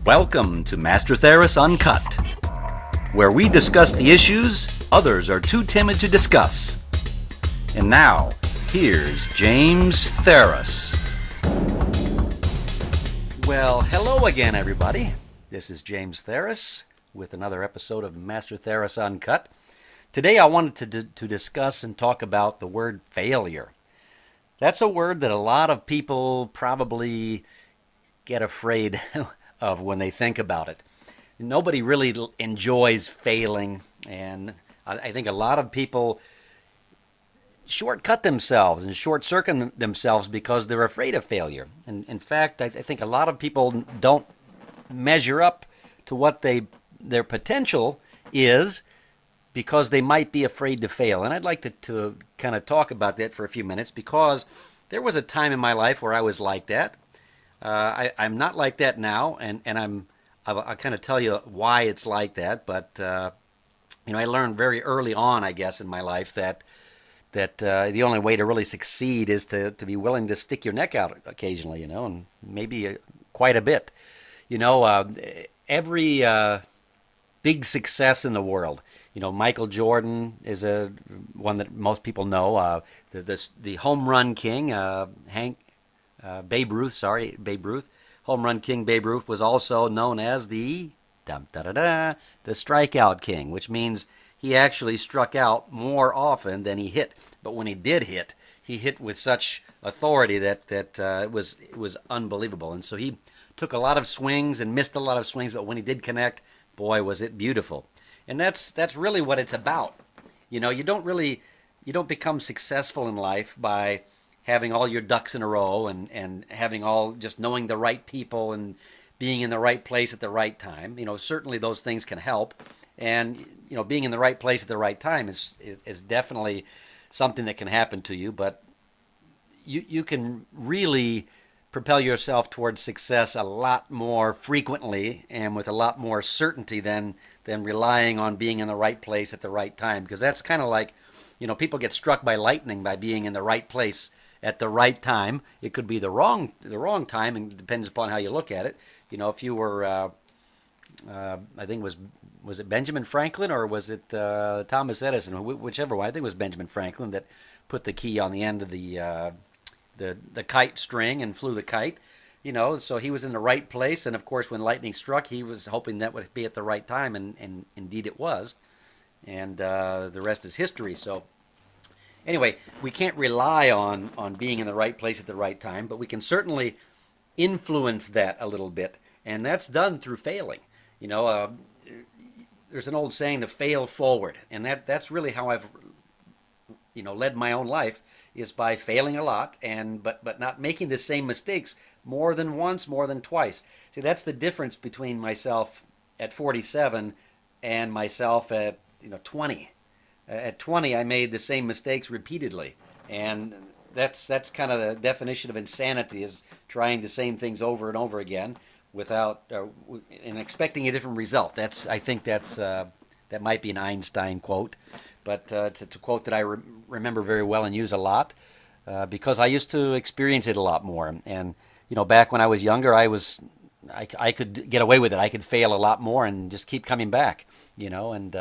Welcome to Master Theros Uncut, where we discuss the issues others are too timid to discuss. And now, here's James Theros. Well, hello again, everybody. This is James Theros with another episode of Master Theros Uncut. Today I wanted to discuss and talk about the word failure. That's a word that a lot of people probably get afraid of when they think about it. Nobody really enjoys failing, and I think a lot of people shortcut themselves and short-circuit themselves because they're afraid of failure. And in fact, I think a lot of people don't measure up to what their potential is because they might be afraid to fail. And I'd like to kind of talk about that for a few minutes because there was a time in my life where I was like that. I'm not like that now, and I'll kind of tell you why it's like that. But I learned very early on, I guess, in my life that the only way to really succeed is to be willing to stick your neck out occasionally, and maybe quite a bit. Every big success in the world. Michael Jordan is one that most people know. The home run king, Babe Ruth, home run king Babe Ruth was also known as the strikeout king, which means he actually struck out more often than he hit. But when he did hit, he hit with such authority that it was unbelievable. And so he took a lot of swings and missed a lot of swings, but when he did connect, boy, was it beautiful. And that's really what it's about. You don't become successful in life by having all your ducks in a row and having just knowing the right people and being in the right place at the right time. Certainly those things can help. And, being in the right place at the right time is definitely something that can happen to you. But you can really propel yourself towards success a lot more frequently and with a lot more certainty than relying on being in the right place at the right time. Because that's kind of like, people get struck by lightning by being in the right place at the right time. It could be the wrong time, and it depends upon how you look at it. If you were, I think was it Benjamin Franklin or was it Thomas Edison? Whichever one. I think it was Benjamin Franklin that put the key on the end of the kite string and flew the kite. So he was in the right place, and of course when lightning struck, he was hoping that would be at the right time, and indeed it was. And the rest is history. So anyway, we can't rely on being in the right place at the right time, but we can certainly influence that a little bit, and that's done through failing. There's an old saying to fail forward, and that's really how I've led my own life, is by failing a lot but not making the same mistakes more than once, more than twice. See, that's the difference between myself at 47 and myself at 20. At 20, I made the same mistakes repeatedly, and that's kind of the definition of insanity, is trying the same things over and over again without and expecting a different result. I think that might be an Einstein quote, but it's a quote that I remember very well and use a lot because I used to experience it a lot more. And back when I was younger, I could get away with it. I could fail a lot more and just keep coming back. And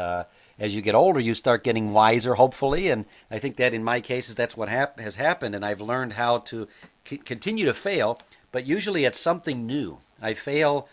as you get older, you start getting wiser, hopefully, and I think that in my cases that's what has happened, and I've learned how to continue to fail, but usually at something new. I fail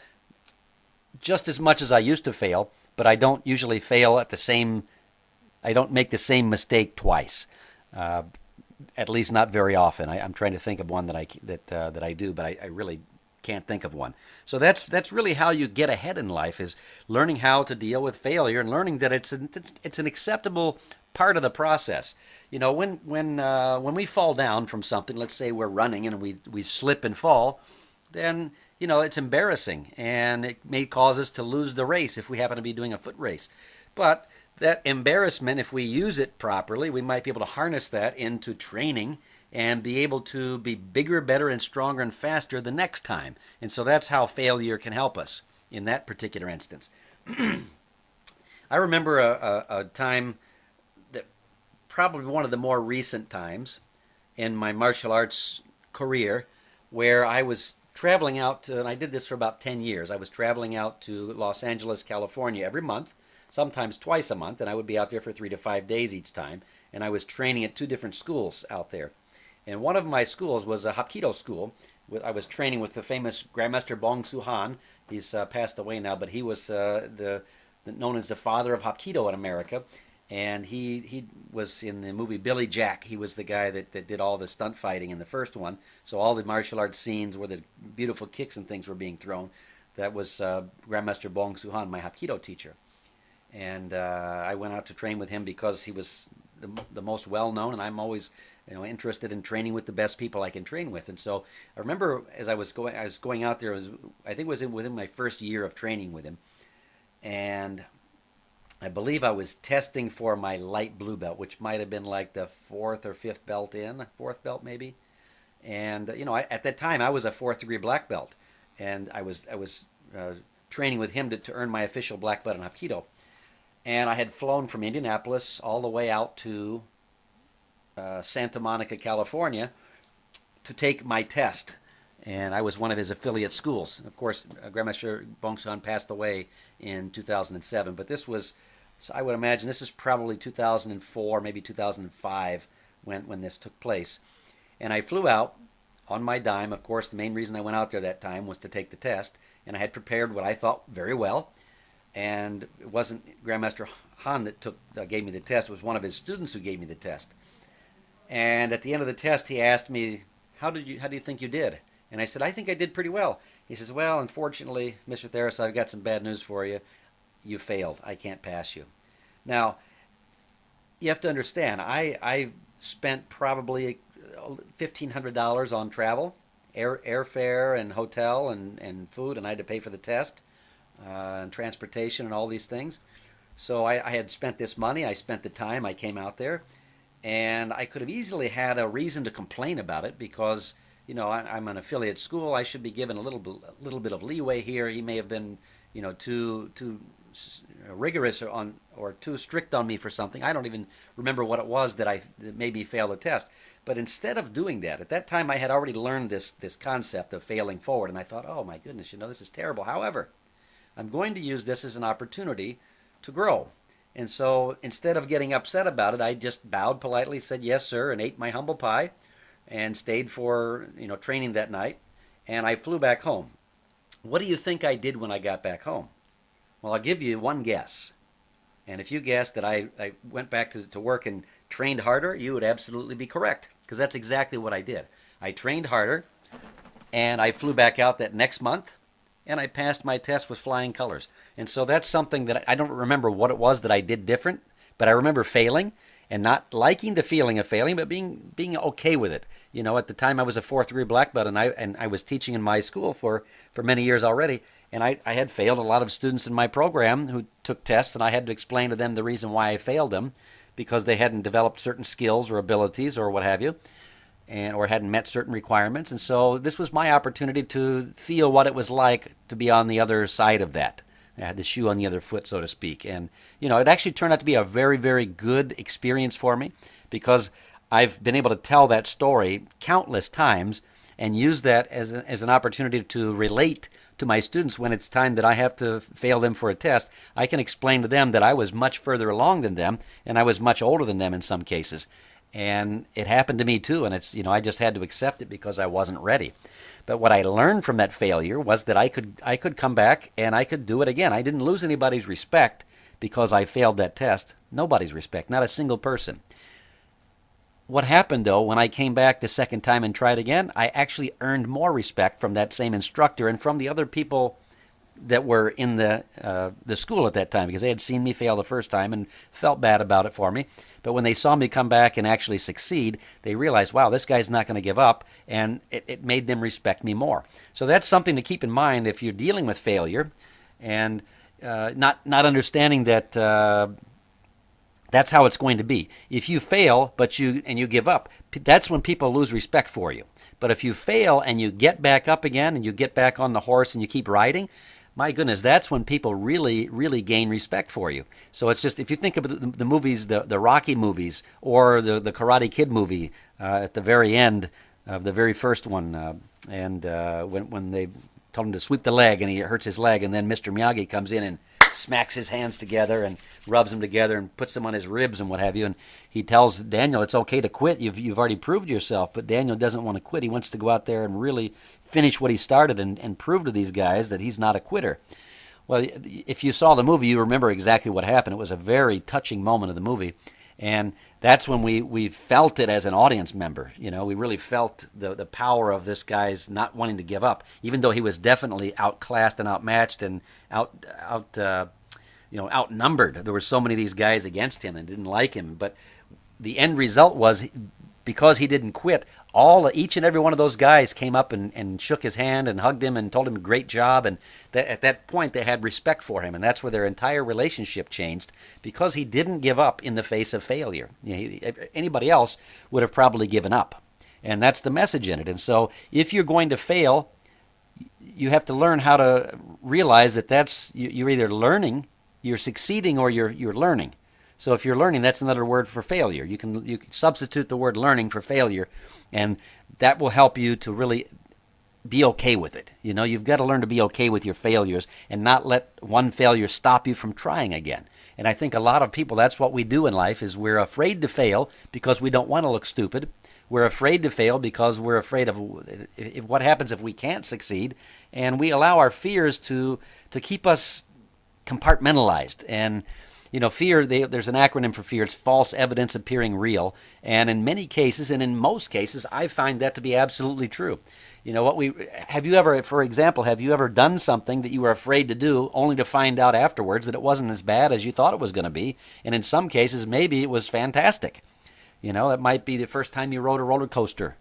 just as much as I used to fail, but I don't usually fail I don't make the same mistake twice, at least not very often. I'm trying to think of one that I do, but I really can't think of one. So that's really how you get ahead in life, is learning how to deal with failure and learning that it's an acceptable part of the process. When we fall down from something, let's say we're running and we slip and fall, then it's embarrassing, and it may cause us to lose the race if we happen to be doing a foot race. But that embarrassment, if we use it properly, we might be able to harness that into training and be able to be bigger, better, and stronger and faster the next time. And so that's how failure can help us in that particular instance. I remember a time that probably one of the more recent times in my martial arts career where I was traveling out to, and I did this for about 10 years. I was traveling out to Los Angeles, California every month, sometimes twice a month, and I would be out there for 3 to 5 days each time. And I was training at two different schools out there. And one of my schools was a Hapkido school. I was training with the famous Grandmaster Bong Su-han. He's passed away now, but he was known as the father of Hapkido in America. And he was in the movie Billy Jack. He was the guy that did all the stunt fighting in the first one. So all the martial arts scenes where the beautiful kicks and things were being thrown, that was Grandmaster Bong Su-han, my Hapkido teacher. And I went out to train with him because he was the most well-known, and I'm always interested in training with the best people I can train with. And so I remember as I was going out there, I think it was within my first year of training with him, and I believe I was testing for my light blue belt, which might have been like the fourth belt maybe. And at that time I was a fourth degree black belt, and I was training with him to earn my official black belt in Hapkido. And I had flown from Indianapolis all the way out to Santa Monica, California, to take my test. And I was one of his affiliate schools. Of course, Grandmaster Bong Su-han passed away in 2007, but this was, so I would imagine this is probably 2004, maybe 2005 when this took place. And I flew out on my dime. Of course, the main reason I went out there that time was to take the test, and I had prepared what I thought very well. And it wasn't Grandmaster Han that gave me the test. It was one of his students who gave me the test. And at the end of the test, he asked me, how do you think you did? And I said, I think I did pretty well. He says, well, unfortunately, Mr. Theros, I've got some bad news for you. You failed. I can't pass you. Now, you have to understand, I spent probably $1,500 on travel, airfare and hotel and food, and I had to pay for the test. And transportation and all these things. So I had spent this money, I spent the time, I came out there, and I could have easily had a reason to complain about it because, I'm an affiliate school, I should be given a little bit of leeway here. He may have been, too rigorous or too strict on me for something. I don't even remember what it was that made me fail the test. But instead of doing that, at that time I had already learned this concept of failing forward, and I thought, oh my goodness, this is terrible. However, I'm going to use this as an opportunity to grow. And so instead of getting upset about it, I just bowed politely, said yes, sir, and ate my humble pie and stayed for, training that night. And I flew back home. What do you think I did when I got back home? Well, I'll give you one guess. And if you guessed that I went back to work and trained harder, you would absolutely be correct, because that's exactly what I did. I trained harder, and I flew back out that next month, and I passed my test with flying colors. And so that's something that I don't remember what it was that I did different, but I remember failing and not liking the feeling of failing, but being okay with it. At the time I was a fourth degree black belt, and I was teaching in my school for many years already, and I had failed a lot of students in my program who took tests, and I had to explain to them the reason why I failed them, because they hadn't developed certain skills or abilities or what have you. Or hadn't met certain requirements. And so this was my opportunity to feel what it was like to be on the other side of that. I had the shoe on the other foot, so to speak. And, it actually turned out to be a very, very good experience for me, because I've been able to tell that story countless times and use that as an opportunity to relate to my students when it's time that I have to fail them for a test. I can explain to them that I was much further along than them, and I was much older than them in some cases. And it happened to me too, and it's I just had to accept it because I wasn't ready. But what I learned from that failure was that I could come back and I could do it again. I didn't lose anybody's respect because I failed that test. Nobody's respect, not a single person. What happened though, when I came back the second time and tried again, I actually earned more respect from that same instructor and from the other people that were in the school at that time, because they had seen me fail the first time and felt bad about it for me. But when they saw me come back and actually succeed, they realized, wow, this guy's not going to give up, and it made them respect me more. So that's something to keep in mind if you're dealing with failure, and not understanding that that's how it's going to be. If you fail but you give up, that's when people lose respect for you. But if you fail and you get back up again and you get back on the horse and you keep riding, my goodness, that's when people really, really gain respect for you. So it's just, if you think of the movies, the Rocky movies, or the Karate Kid movie, at the very end, the very first one, and when they told him to sweep the leg and he hurts his leg, and then Mr. Miyagi comes in and smacks his hands together and rubs them together and puts them on his ribs and what have you, and he tells Daniel it's okay to quit. You've already proved yourself, but Daniel doesn't want to quit. He wants to go out there and really finish what he started and prove to these guys that he's not a quitter. Well, if you saw the movie, you remember exactly what happened. It was a very touching moment of the movie, and that's when we felt it as an audience member. You know, we really felt the power of this guy's not wanting to give up, even though he was definitely outclassed and outmatched and outnumbered. There were so many of these guys against him and didn't like him, but the end result was, because he didn't quit, each and every one of those guys came up and shook his hand and hugged him and told him great job, and at that point they had respect for him, and that's where their entire relationship changed, because he didn't give up in the face of failure. Anybody else would have probably given up, and that's the message in it. And so if you're going to fail, you have to learn how to realize that you're either learning, you're succeeding, or you're learning. So if you're learning, that's another word for failure. You can substitute the word learning for failure, and that will help you to really be okay with it. You know, you've got to learn to be okay with your failures and not let one failure stop you from trying again. And I think a lot of people, that's what we do in life, is we're afraid to fail because we don't want to look stupid. We're afraid to fail because we're afraid of what happens if we can't succeed, and we allow our fears to keep us compartmentalized. And fear, there's an acronym for fear. It's false evidence appearing real. And in many cases, and in most cases, I find that to be absolutely true. Have you ever done something that you were afraid to do only to find out afterwards that it wasn't as bad as you thought it was going to be? And in some cases, maybe it was fantastic. It might be the first time you rode a roller coaster,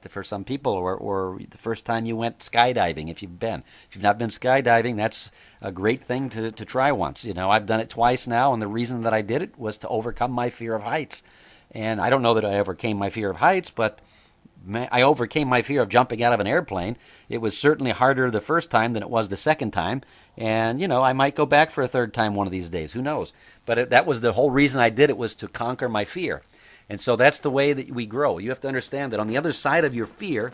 for some people, or the first time you went skydiving, if you've been. If you've not been skydiving, that's a great thing to try once. I've done it twice now, and the reason that I did it was to overcome my fear of heights. And I don't know that I overcame my fear of heights, but I overcame my fear of jumping out of an airplane. It was certainly harder the first time than it was the second time. And, I might go back for a third time one of these days. Who knows? But that was the whole reason I did it, was to conquer my fear. And so that's the way that we grow. You have to understand that on the other side of your fear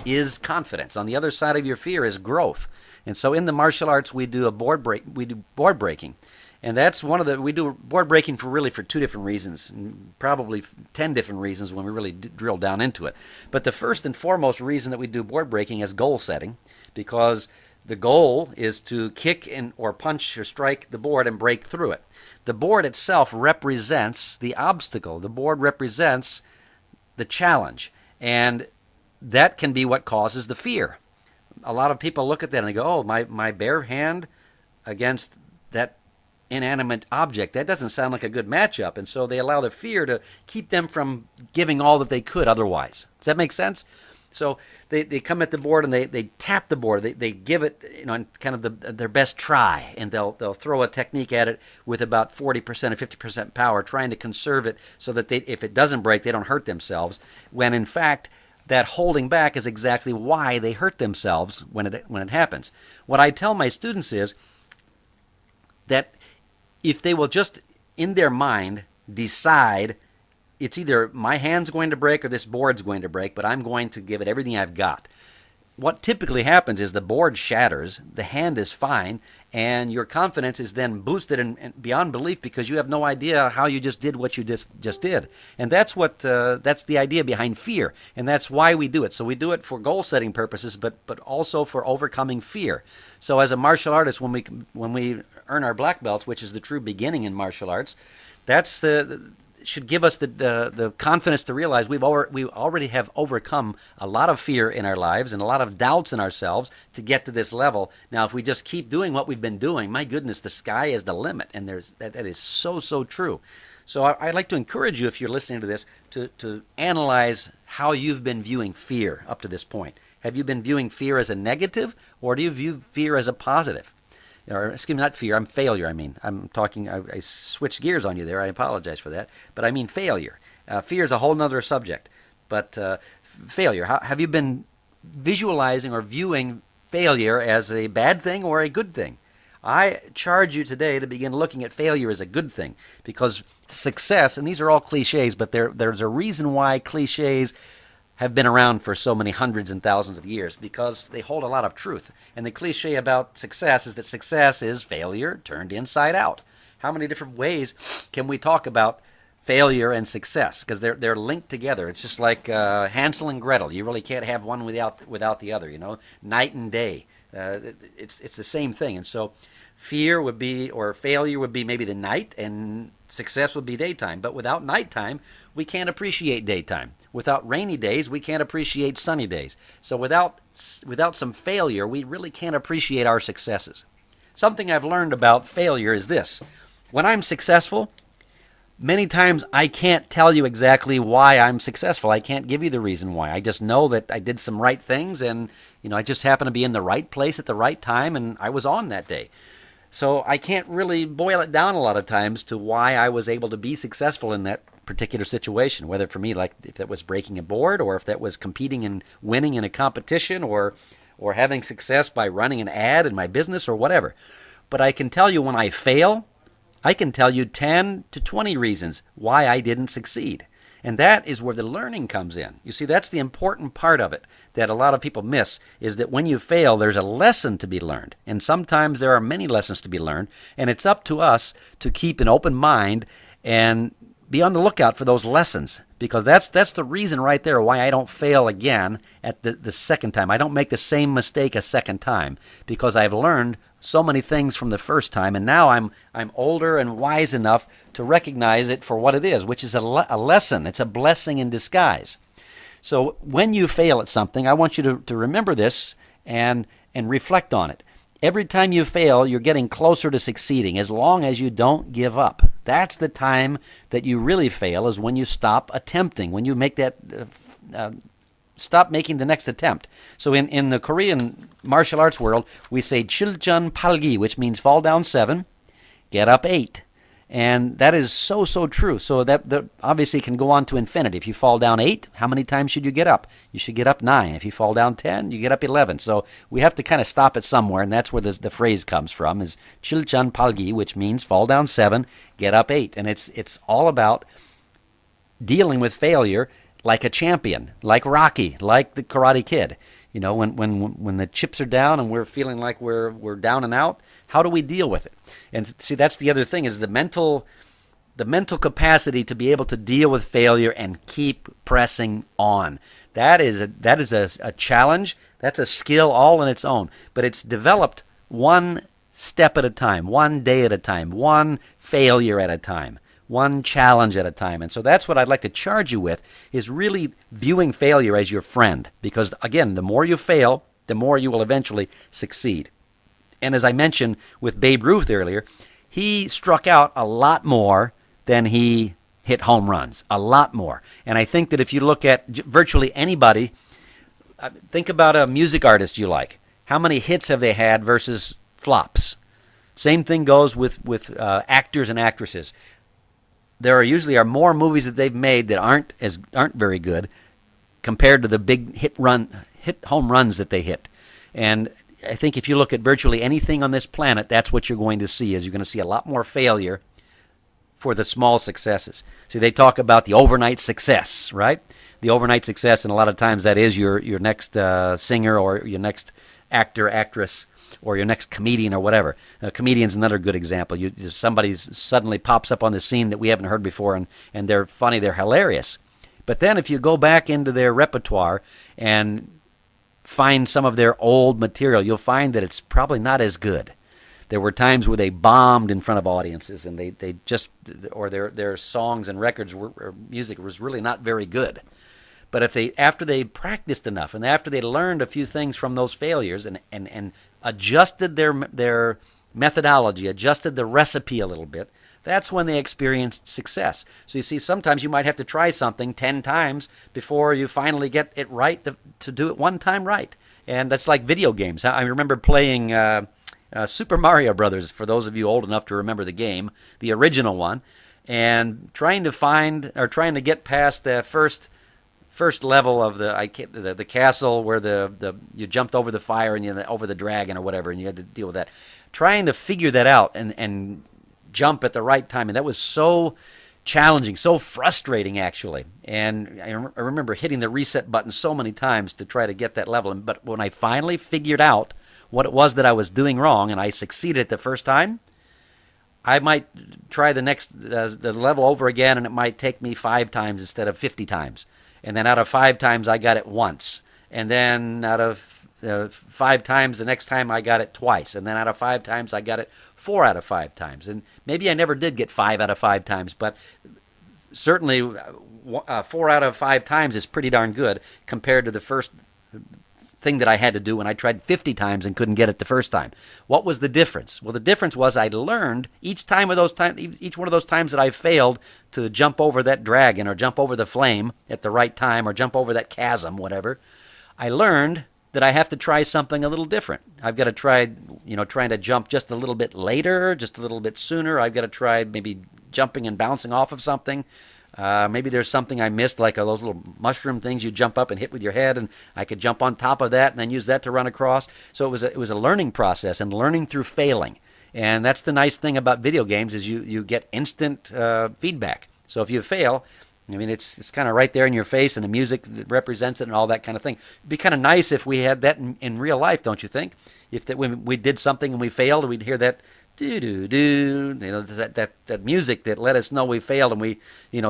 is confidence. On the other side of your fear is growth. And so in the martial arts, we do board breaking. And that's we do board breaking for 2 different reasons, probably 10 different reasons when we really drill down into it. But the first and foremost reason that we do board breaking is goal setting, because the goal is to kick or punch or strike the board and break through it. The board itself represents the obstacle. The board represents the challenge. And that can be what causes the fear. A lot of people look at that and they go, oh, my bare hand against that inanimate object, that doesn't sound like a good matchup. And so they allow the fear to keep them from giving all that they could otherwise. Does that make sense? So they come at the board and they tap the board. They give it kind of their best try, and they'll throw a technique at it with about 40% or 50% power, trying to conserve it so that if it doesn't break, they don't hurt themselves. When in fact, that holding back is exactly why they hurt themselves when it happens. What I tell my students is that if they will just in their mind decide, it's either my hand's going to break or this board's going to break, but I'm going to give it everything I've got. What typically happens is the board shatters, the hand is fine, and your confidence is then boosted and beyond belief, because you have no idea how you just did what you just did. And that's that's the idea behind fear, and that's why we do it. So we do it for goal-setting purposes, but also for overcoming fear. So as a martial artist, when we earn our black belts, which is the true beginning in martial arts, that's should give us the confidence to realize we already have overcome a lot of fear in our lives and a lot of doubts in ourselves to get to this level. Now, if we just keep doing what we've been doing, my goodness, the sky is the limit, and that is so true. So I'd like to encourage you, if you're listening to this, to analyze how you've been viewing fear up to this point. Have you been viewing fear as a negative, or do you view fear as a positive? Or, excuse me, not fear, failure. I'm talking, I switched gears on you there. I apologize for that. But I mean failure. Fear is a whole other subject. But failure, have you been visualizing or viewing failure as a bad thing or a good thing? I charge you today to begin looking at failure as a good thing, because success, and these are all cliches, but there's a reason why cliches have been around for so many hundreds and thousands of years because they hold a lot of truth. And the cliche about success is that success is failure turned inside out. How many different ways can we talk about failure and success? Because they're linked together. It's just like Hansel and Gretel. You really can't have one without the other. Night and day. It's the same thing. And so fear would be, or failure would be maybe the night, and success would be daytime. But without nighttime, we can't appreciate daytime. Without rainy days, we can't appreciate sunny days. So without some failure, we really can't appreciate our successes. Something I've learned about failure is this. When I'm successful, many times I can't tell you exactly why I'm successful. I can't give you the reason why. I just know that I did some right things, and I just happened to be in the right place at the right time, and I was on that day. So I can't really boil it down a lot of times to why I was able to be successful in that particular situation, whether for me, like if that was breaking a board, or if that was competing and winning in a competition, or having success by running an ad in my business, or whatever. But I can tell you when I fail, I can tell you 10 to 20 reasons why I didn't succeed. And that is where the learning comes in. You see, that's the important part of it that a lot of people miss, is that when you fail, there's a lesson to be learned. And sometimes there are many lessons to be learned. And it's up to us to keep an open mind and be on the lookout for those lessons, because that's the reason right there why I don't fail again at the second time. I don't make the same mistake a second time, because I've learned so many things from the first time, and now I'm older and wise enough to recognize it for what it is, which is a lesson. It's a blessing in disguise. So when you fail at something, I want you to remember this and reflect on it. Every time you fail, you're getting closer to succeeding, as long as you don't give up. That's the time that you really fail, is when you stop attempting, when you make that stop making the next attempt. So in the Korean martial arts world, we say chiljan palgi, which means fall down 7, get up 8. And that is so true. So that obviously can go on to infinity. If you fall down 8, how many times should you get up? You should get up 9. If you fall down 10, you get up 11. So we have to kind of stop it somewhere, and that's where the phrase comes from, is chiljan palgi, which means fall down 7, get up 8. And it's all about dealing with failure like a champion, like Rocky, like the Karate Kid. When the chips are down and we're feeling like we're down and out, how do we deal with it? And see, that's the other thing, is the mental capacity to be able to deal with failure and keep pressing on. That is a challenge. That's a skill all in its own, but it's developed one step at a time, one day at a time, one failure at a time, one challenge at a time. And so that's what I'd like to charge you with, is really viewing failure as your friend. Because, again, the more you fail, the more you will eventually succeed. And as I mentioned with Babe Ruth earlier, he struck out a lot more than he hit home runs, a lot more. And I think that if you look at virtually anybody, think about a music artist you like. How many hits have they had versus flops? Same thing goes with actors and actresses. There usually are more movies that they've made that aren't very good compared to the big hit home runs that they hit. And I think if you look at virtually anything on this planet, that's what you're going to see, is you're going to see a lot more failure for the small successes. See, they talk about the overnight success, right? The overnight success, and a lot of times that is your next singer, or your next actor, actress, or your next comedian, or whatever. A comedian's another good example. Somebody suddenly pops up on the scene that we haven't heard before, and they're funny, they're hilarious. But then if you go back into their repertoire and find some of their old material, you'll find that it's probably not as good. There were times where they bombed in front of audiences, and they just, or their songs and records or music was really not very good. But after they practiced enough, and after they learned a few things from those failures, and adjusted their methodology, adjusted the recipe a little bit, that's when they experienced success. So you see, sometimes you might have to try something 10 times before you finally get it right, to do it one time right. And that's like video games. I remember playing Super Mario Brothers, for those of you old enough to remember the game, the original one, and trying to get past the first level of the castle where you jumped over the fire and over the dragon or whatever, and you had to deal with that. Trying to figure that out and jump at the right time, and that was so challenging, so frustrating actually. And I remember hitting the reset button so many times to try to get that level. But when I finally figured out what it was that I was doing wrong and I succeeded the first time, I might try the level over again, and it might take me 5 times instead of 50 times. And then out of 5 times, I got it once. And then out of 5 times, the next time I got it twice. And then out of 5 times, I got it 4 out of 5 times. And maybe I never did get 5 out of 5 times, but certainly 4 out of 5 times is pretty darn good compared to the first thing that I had to do when I tried 50 times and couldn't get it the first time. What was the difference? Well, the difference was I learned each one of those times that I failed to jump over that dragon or jump over the flame at the right time or jump over that chasm, whatever. I learned that I have to try something a little different. I've got to try, trying to jump just a little bit later, just a little bit sooner. I've got to try maybe jumping and bouncing off of something. Maybe there's something I missed, like those little mushroom things you jump up and hit with your head, and I could jump on top of that and then use that to run across. So it was a learning process and learning through failing. And that's the nice thing about video games is you get instant feedback. So if you fail, I mean, it's kind of right there in your face, and the music represents it and all that kind of thing. It'd be kind of nice if we had that in real life, don't you think? If when we did something and we failed, we'd hear that do-do-do, that music that let us know we failed, and we,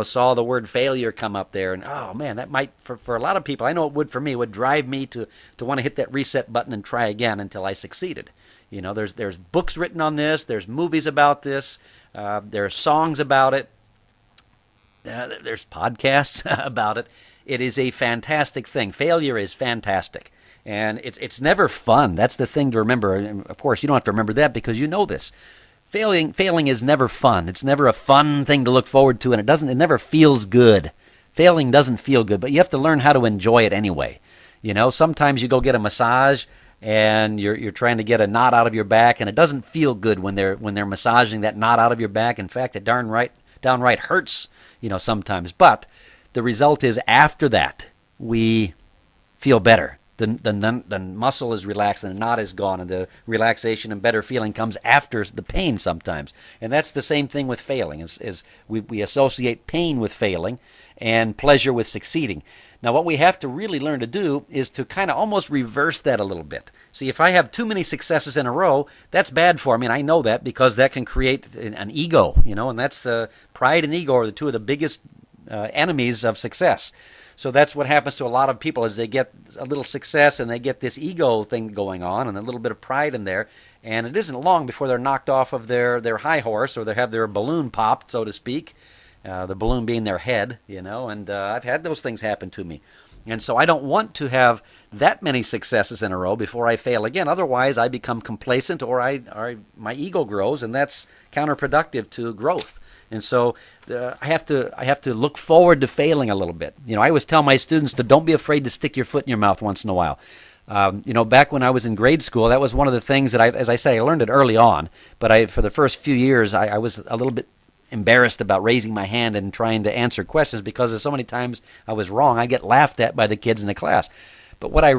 saw the word failure come up there. And, oh, man, that might, for a lot of people, I know it would for me, it would drive me to want to hit that reset button and try again until I succeeded. There's books written on this. There's movies about this. There's songs about it. There's podcasts about it. It is a fantastic thing. Failure is fantastic. And it's never fun. That's the thing to remember. And of course, you don't have to remember that because you know this. Failing is never fun. It's never a fun thing to look forward to, and it never feels good. Failing doesn't feel good, but you have to learn how to enjoy it anyway. Sometimes you go get a massage and you're trying to get a knot out of your back, and it doesn't feel good when they're massaging that knot out of your back. In fact, it downright hurts, sometimes. But the result is after that, we feel better. The muscle is relaxed and the knot is gone, and the relaxation and better feeling comes after the pain sometimes. And that's the same thing with failing. Is we associate pain with failing and pleasure with succeeding. Now, what we have to really learn to do is to kind of almost reverse that a little bit. See, if I have too many successes in a row, that's bad for me, and I know that because that can create an ego, and that's pride and ego are the two of the biggest enemies of success. So that's what happens to a lot of people is they get a little success and they get this ego thing going on and a little bit of pride in there. And it isn't long before they're knocked off of their high horse, or they have their balloon popped, so to speak, the balloon being their head, and I've had those things happen to me. And so I don't want to have that many successes in a row before I fail again. Otherwise, I become complacent or my ego grows, and that's counterproductive to growth. And so I have to look forward to failing a little bit. I always tell my students to don't be afraid to stick your foot in your mouth once in a while. Back when I was in grade school, that was one of the things that as I say, I learned it early on. But for the first few years, I was a little bit embarrassed about raising my hand and trying to answer questions because there's so many times I was wrong. I get laughed at by the kids in the class. But what I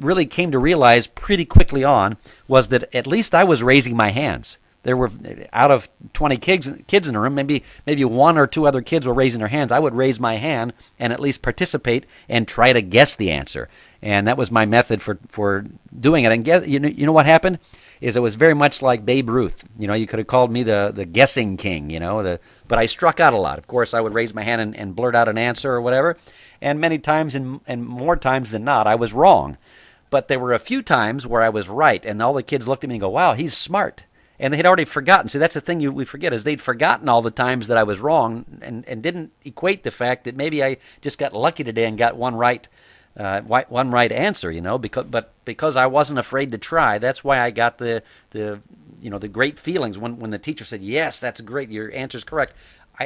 really came to realize pretty quickly on was that at least I was raising my hands. There were, out of 20 kids in the room, maybe 1 or 2 other kids were raising their hands. I would raise my hand and at least participate and try to guess the answer. And that was my method for doing it. And you know what happened? Is it was very much like Babe Ruth. You could have called me the guessing king, but I struck out a lot. Of course, I would raise my hand and blurt out an answer or whatever. And many times, and more times than not, I was wrong. But there were a few times where I was right, and all the kids looked at me and go, wow, he's smart. And they had already forgotten. See, that's the thing we forget is they'd forgotten all the times that I was wrong and didn't equate the fact that maybe I just got lucky today and got one right answer, because I wasn't afraid to try. That's why I got the great feelings when the teacher said, yes, that's great, your answer's correct.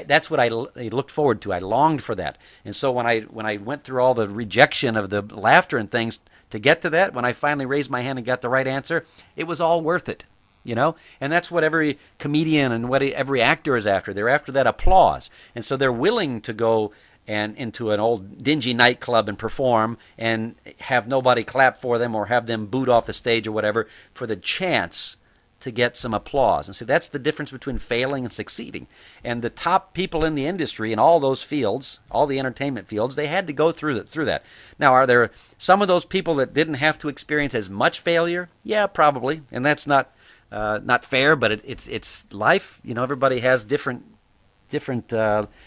That's what I looked forward to. I longed for that. And so when I went through all the rejection of the laughter and things to get to that, when I finally raised my hand and got the right answer, it was all worth it. And that's what every comedian and what every actor is after. They're after that applause. And so they're willing to go and into an old dingy nightclub and perform and have nobody clap for them or have them booed off the stage or whatever for the chance to get some applause. And so that's the difference between failing and succeeding. And the top people in the industry in all those fields, all the entertainment fields, they had to go through that. Now, are there some of those people that didn't have to experience as much failure? Yeah, probably. And that's not fair, but it's life. Everybody has different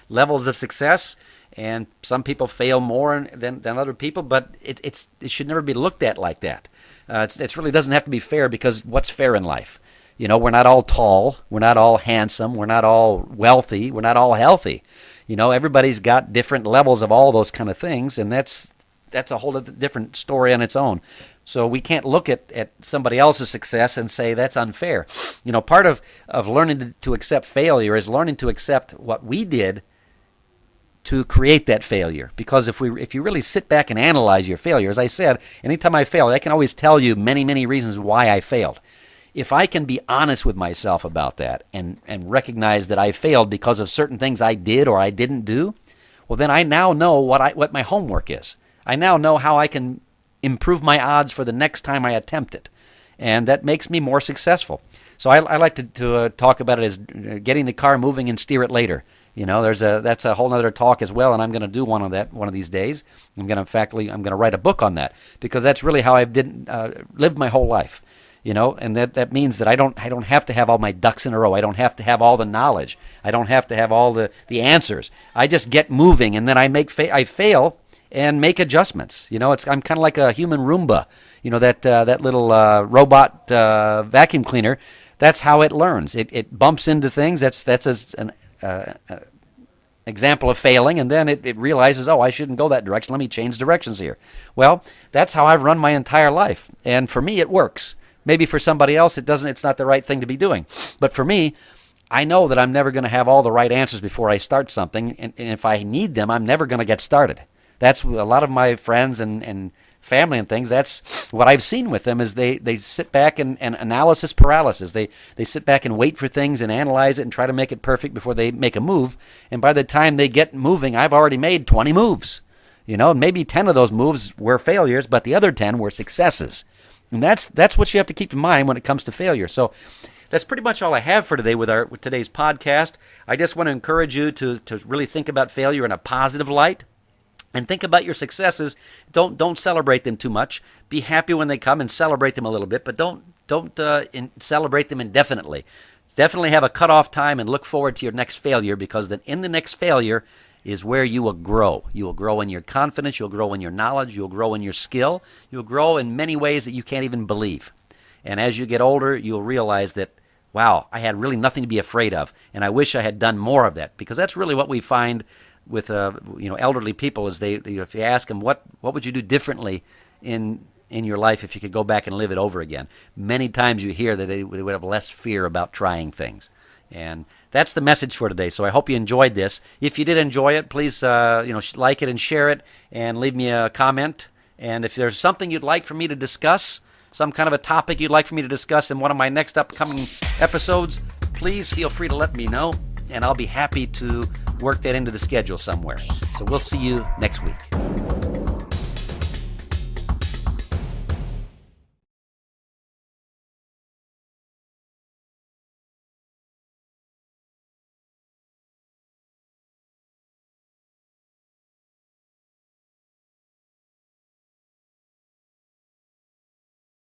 levels of success, and some people fail more than other people. But it should never be looked at like that. It really doesn't have to be fair, because what's fair in life? We're not all tall, we're not all handsome, we're not all wealthy, we're not all healthy. Everybody's got different levels of all those kind of things, and that's a whole different story on its own. So we can't look at somebody else's success and say that's unfair. Part of learning to accept failure is learning to accept what we did to create that failure. Because if you really sit back and analyze your failure, as I said, anytime I fail, I can always tell you many, many reasons why I failed. If I can be honest with myself about that and recognize that I failed because of certain things I did or I didn't do, well, then I now know what my homework is. I now know how I can improve my odds for the next time I attempt it. And that makes me more successful. So I like to talk about it as getting the car moving and steer it later. That's a whole other talk as well, and I'm going to do one of these days. I'm going to write a book on that, because that's really how I've lived my whole life. And that means that I don't have to have all my ducks in a row. I don't have to have all the knowledge. I don't have to have all the answers. I just get moving, and then I fail and make adjustments. I'm kind of like a human Roomba. That little robot vacuum cleaner. That's how it learns. It bumps into things. That's an example of failing, and then it realizes, oh, I shouldn't go that direction. Let me change directions here. Well, that's how I've run my entire life, and for me, it works. Maybe for somebody else, it doesn't. It's not the right thing to be doing. But for me, I know that I'm never going to have all the right answers before I start something, and if I need them, I'm never going to get started. That's a lot of my friends and family and things. That's what I've seen with them, is they sit back and analysis paralysis. They sit back and wait for things and analyze it and try to make it perfect before they make a move. And by the time they get moving, I've already made 20 moves. Maybe 10 of those moves were failures, but the other 10 were successes. And that's what you have to keep in mind when it comes to failure. So that's pretty much all I have for today with today's podcast. I just want to encourage you to really think about failure in a positive light. And think about your successes. Don't celebrate them too much. Be happy when they come and celebrate them a little bit, but don't celebrate them indefinitely. Definitely have a cutoff time and look forward to your next failure, because then in the next failure is where you will grow. You will grow in your confidence. You'll grow in your knowledge. You'll grow in your skill. You'll grow in many ways that you can't even believe. And as you get older, you'll realize that, wow, I had really nothing to be afraid of, and I wish I had done more of that, because that's really what we find with elderly people is if you ask them what would you do differently in your life if you could go back and live it over again, many times you hear that they would have less fear about trying things. And that's the message for today. So I hope you enjoyed this. If you did enjoy it, please like it and share it and leave me a comment. And if there's something you'd like for me to discuss, some kind of a topic you'd like for me to discuss in one of my next upcoming episodes, please feel free to let me know, and I'll be happy to work that into the schedule somewhere. So we'll see you next week.